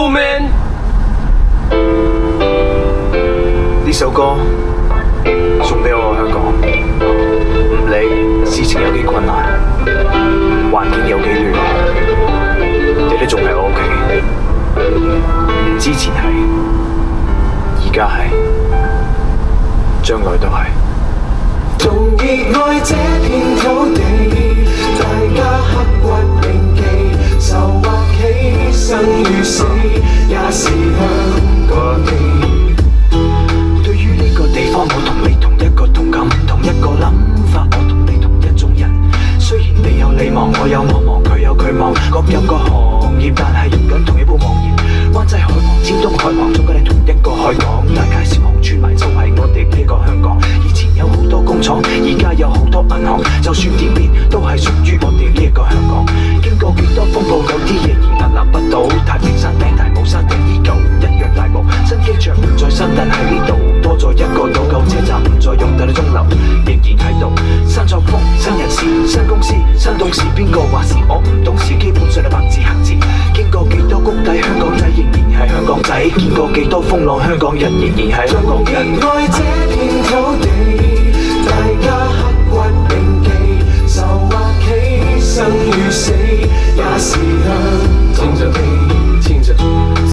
Simple Man。呢首歌送俾我香港，唔理事情有幾困難，環境有幾亂，你都仲係我屋企。之前係，而家係，將來都係。仲熱愛這片土地，大家刻骨銘記，愁或喜，生與死，也是香港地。對於呢個地方，我同你同一個同感，同一個諗法，我同你同一種人。雖然你有你忙，我有我忙，佢有佢忙，各有各行業，但係用緊同一本網頁。灣仔海旁、尖東海旁，中間你同一個海港，大街小巷串埋就係我哋呢個香港。以前有好多工廠，而家有好多銀行，就算點變都係屬於我哋呢一個香港。經過幾多風暴，有啲嘢仍屹立不倒，太平山頂大帽山頂依舊一樣大霧。新機場唔再新，但喺呢度多咗一個島，舊車站唔再用，但係鐘樓仍然喺度。新作風、新人事、新公司、新董事，邊個話事我唔懂事，基本上係白紙黑字。經過幾多谷底，香港仔仍然係香港仔；見過幾多風浪，香港人仍然係香港人。仲熱愛這片